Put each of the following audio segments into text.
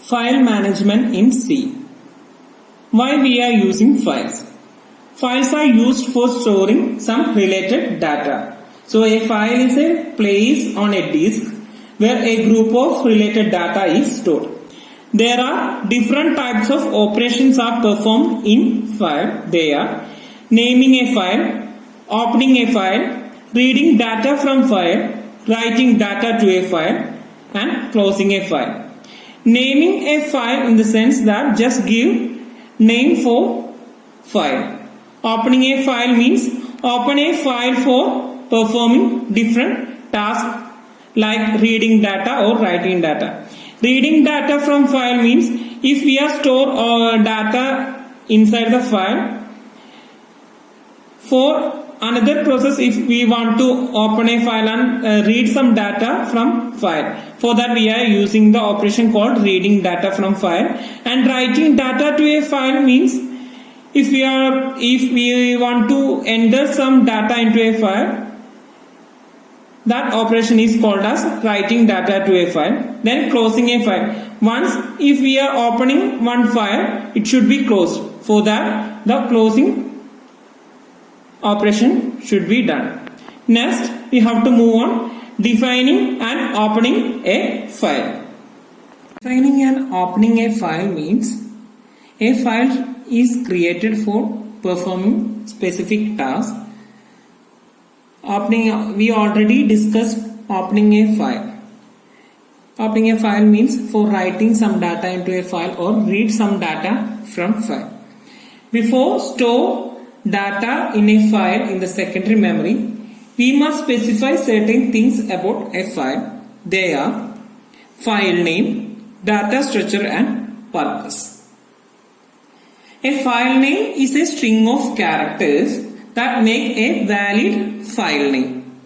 File management in C. Why we are using files? Files are used for storing some related data. So a file is a place on a disk where a group of related data is stored. There are different types of operations are performed in file. They are naming a file, opening a file, reading data from file, writing data to a file, and closing a file. Naming a file in the sense that just give name for file. Opening a file means open a file for performing different tasks like reading data or writing data. Reading data from file means if we are store data inside the file, for another process if we want to open a file and read some data from file, for that we are using the operation called reading data from file. And writing data to a file means if we want to enter some data into a file, that operation is called as writing data to a file. Then closing a file. Once if we are opening one file, it should be closed. For that the closing operation should be done. Next we have to move on defining and opening a file. Defining and opening a file means a file is created for performing specific tasks. Opening, we already discussed opening a file. Opening a file means for writing some data into a file or read some data from file. Before store data in a file in the secondary memory, we must specify certain things about a file. They are file name, data structure, and purpose. A file name is a string of characters that make a valid file name.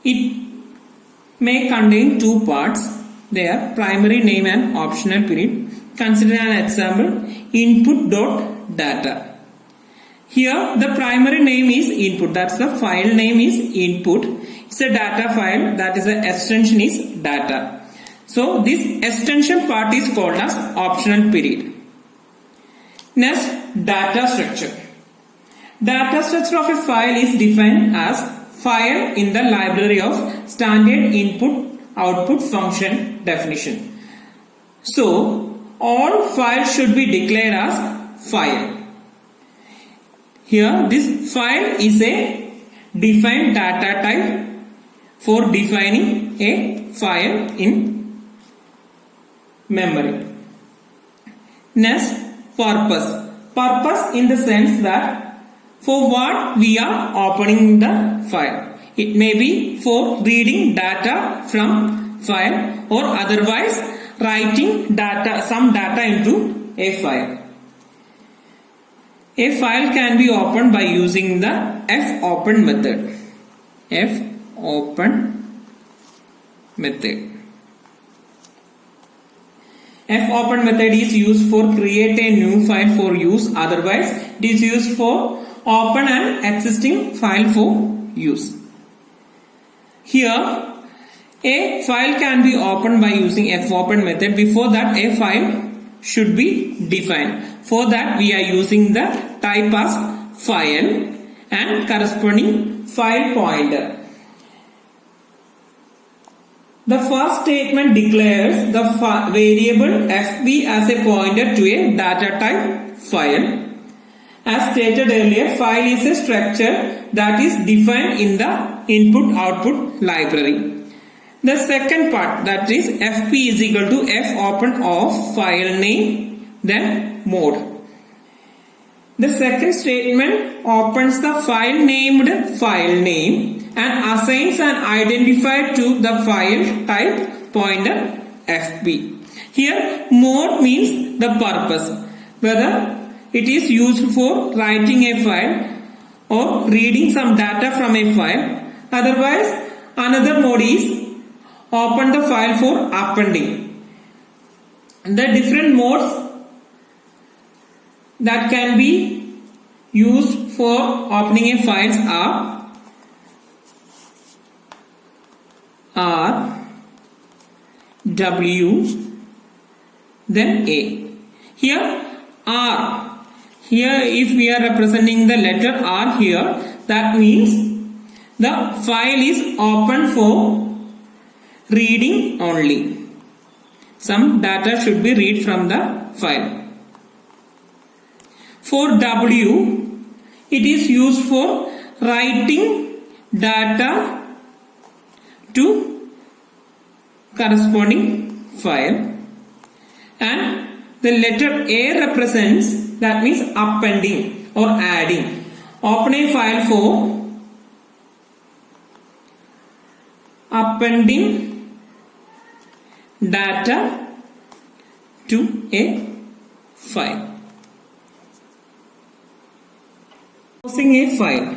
It may contain two parts. They are primary name and optional period. Consider an example, input.data. Here the primary name is input, that's the file name is input. It's a data file, that is the extension is data. So this extension part is called as optional period. Next, data structure. Data structure of a file is defined as file in the library of standard input output function definition. So all files should be declared as file. Here this file is a defined data type for defining a file in memory. Next, purpose. Purpose in the sense that for what we are opening the file. It may be for reading data from file or otherwise writing data, some data into a file. A file can be opened by using the fopen method. Fopen method. Fopen method is used for create a new file for use. Otherwise, it is used for open an existing file for use. Here, a file can be opened by using fopen method. Before that, a file should be defined. For that, we are using the type as file and corresponding file pointer. The first statement declares the variable fp as a pointer to a data type file. As stated earlier, file is a structure that is defined in the input-output library. The second part, that is fp is equal to fopen of file name, then mode. The second statement opens the file named file name and assigns an identifier to the file type pointer fp. Here mode means the purpose, whether it is used for writing a file or reading some data from a file. Otherwise, another mode is open the file for appending. The different modes that can be used for opening a file are W, then A. Here R. Here if we are representing the letter R here, that means the file is open for reading only. Some data should be read from the file. For W, it is used for writing data to corresponding file, and the letter A represents, that means appending or adding. Open a file for appending data to a file. Closing a file.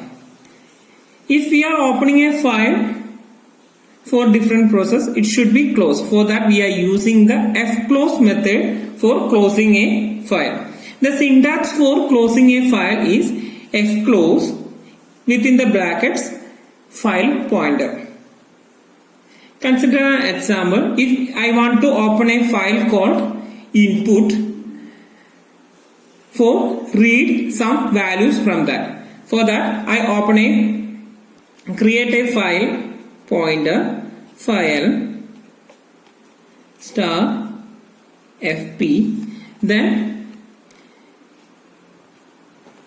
If we are opening a file for different process, it should be closed. For that we are using the fclose method for closing a file. The syntax for closing a file is fclose within the brackets file pointer. Consider an example. If I want to open a file called input for read some values from that. For that I create a file pointer file star fp, then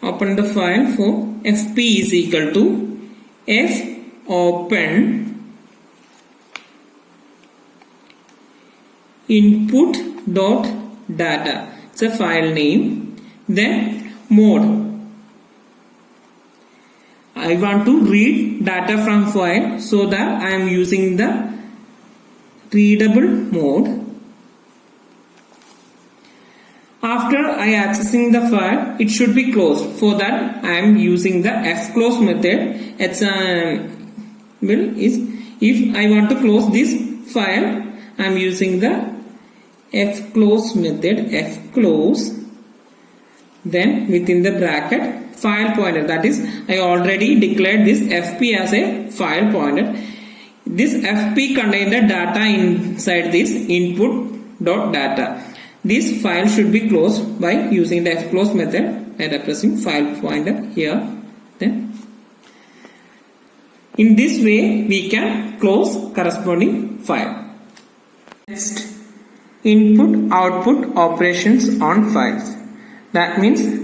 open the file for fp is equal to f open input dot data. It's a file name. Then mode. I want to read data from file, so that I am using the readable mode. After I accessing the file, it should be closed. For that I am using the fclose method. Example is, if I want to close this file, I am using the fclose method, fclose, then within the bracket file pointer, that is I already declared this fp as a file pointer. This fp contains the data inside this input dot data. This file should be closed by using the fclose method by pressing file pointer here. Then in this way we can close corresponding file. Next, input output operations on files. That means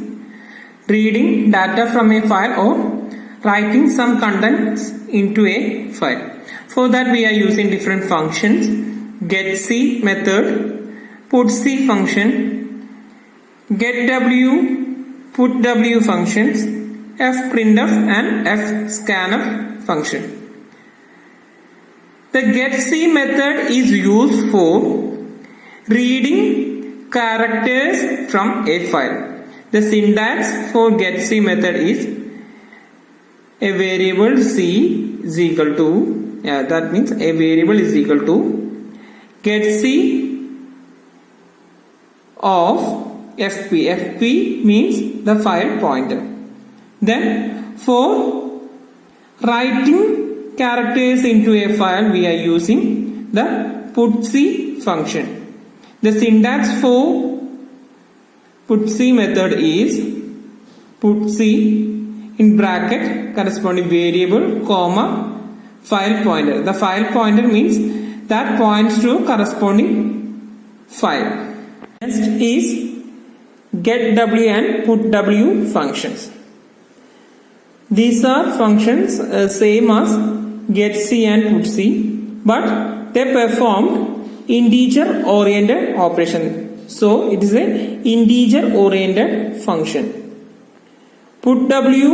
reading data from a file or writing some contents into a file. For that we are using different functions: getC method, putC function, getW, putW functions, fprintf and fscanf function. The getC method is used for reading characters from a file. The syntax for getC method is a variable c is equal to, that means a variable is equal to getC of fp. fp means the file pointer. Then for writing characters into a file, we are using the putC function. The syntax for putC method is putC in bracket corresponding variable comma file pointer. The file pointer means that points to corresponding file. Next is getW and putW functions. These are functions same as getC and putC, but they perform integer oriented operation. So it is a integer oriented function. PutW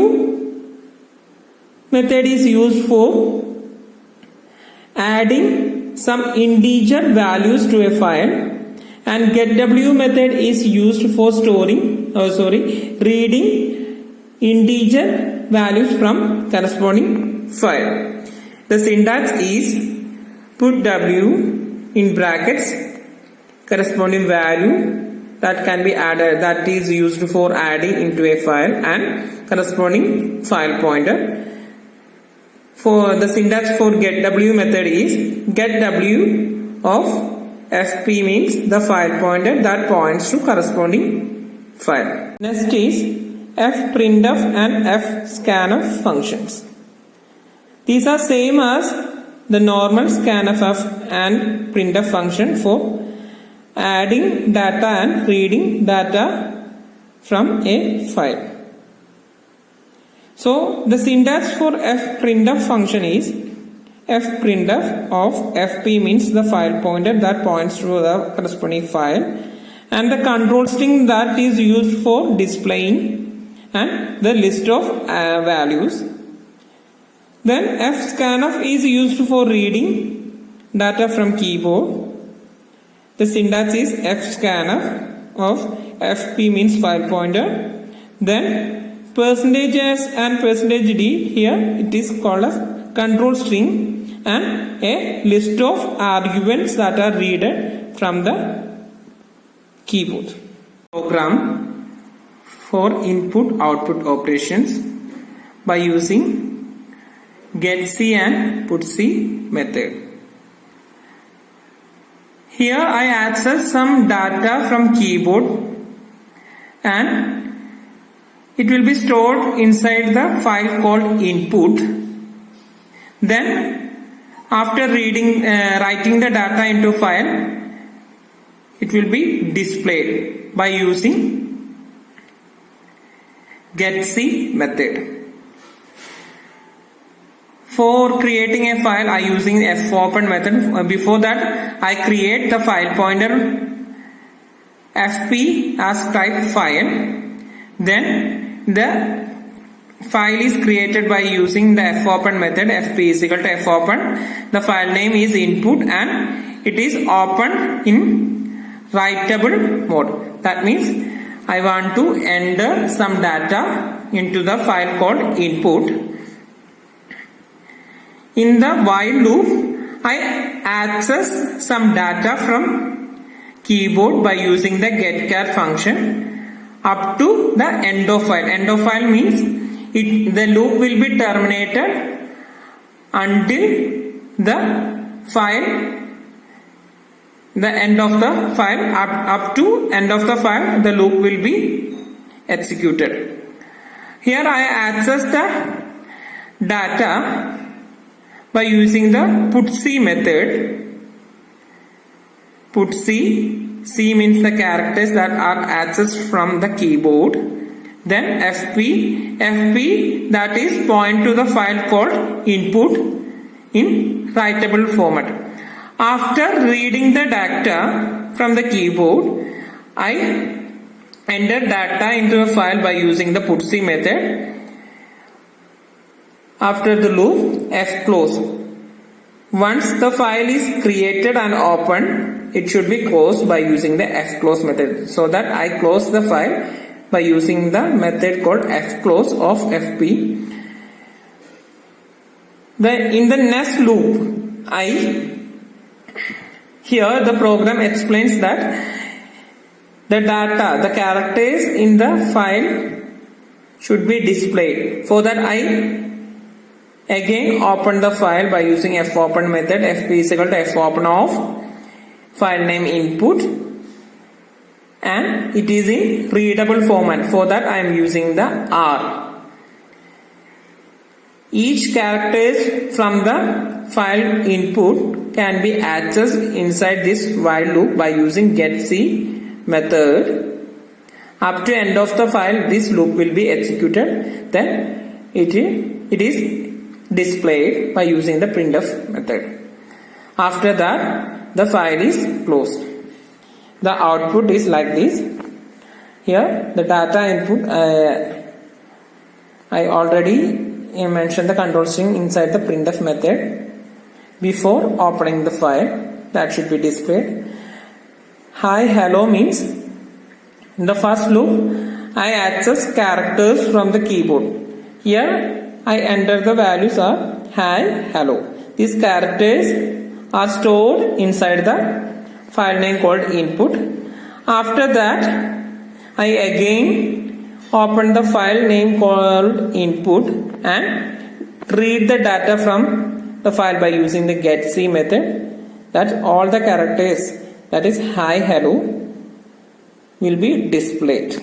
method is used for adding some integer values to a file, and getW method is used for reading integer values from corresponding file. The syntax is putW in brackets corresponding value that can be added, that is used for adding into a file, and corresponding file pointer. For the syntax for getW method is getW of fp means the file pointer that points to corresponding file. Next is fprintf and fscanf functions. These are same as the normal scanf and printf function for adding data and reading data from a file. So the syntax for fprintf function is fprintf of fp means the file pointer that points to the corresponding file, and the control string that is used for displaying and the list of values. Then fscanf is used for reading data from keyboard. The syntax is fscanf of fp means file pointer. Then percentage s and percentage d, here it is called as control string and a list of arguments that are read from the keyboard. Program for input output operations by using getC and putC method. Here I access some data from keyboard and it will be stored inside the file called input. Then after writing the data into file, it will be displayed by using getC method. For creating a file, I using fopen method. Before that, I create the file pointer fp as type file. Then the file is created by using the fopen method. Fp is equal to fopen. The file name is input and it is opened in writable mode. That means I want to enter some data into the file called input. In the while loop, I access some data from keyboard by using the getChar function up to the end of file. End of file means the loop will be terminated until the file, the end of the file, up to end of the file, the loop will be executed. Here I access the data by using the putC method. putC, C means the characters that are accessed from the keyboard. Then fp that is point to the file called input in writable format. After reading the data from the keyboard, I enter data into a file by using the putC method. After the loop, fclose. Once the file is created and opened, it should be closed by using the fclose method. So that I close the file by using the method called fclose of fp. Then in the next loop, here the program explains that the data, the characters in the file should be displayed. For that I again open the file by using fopen method. Fp is equal to fopen of file name input and it is in readable format. For that I am using the R. Each character from the file input can be accessed inside this while loop by using getC method. Up to end of the file, this loop will be executed. Then it is displayed by using the printf method. After that, the file is closed. The output is like this. Here the data input, I already mentioned the control string inside the printf method. Before opening the file, that should be displayed. Hi, hello means in the first loop, I access characters from the keyboard. Here I enter the values are hi, hello. These characters are stored inside the file name called input. After that, I again open the file name called input and read the data from the file by using the getC method. That all the characters that is hi hello will be displayed.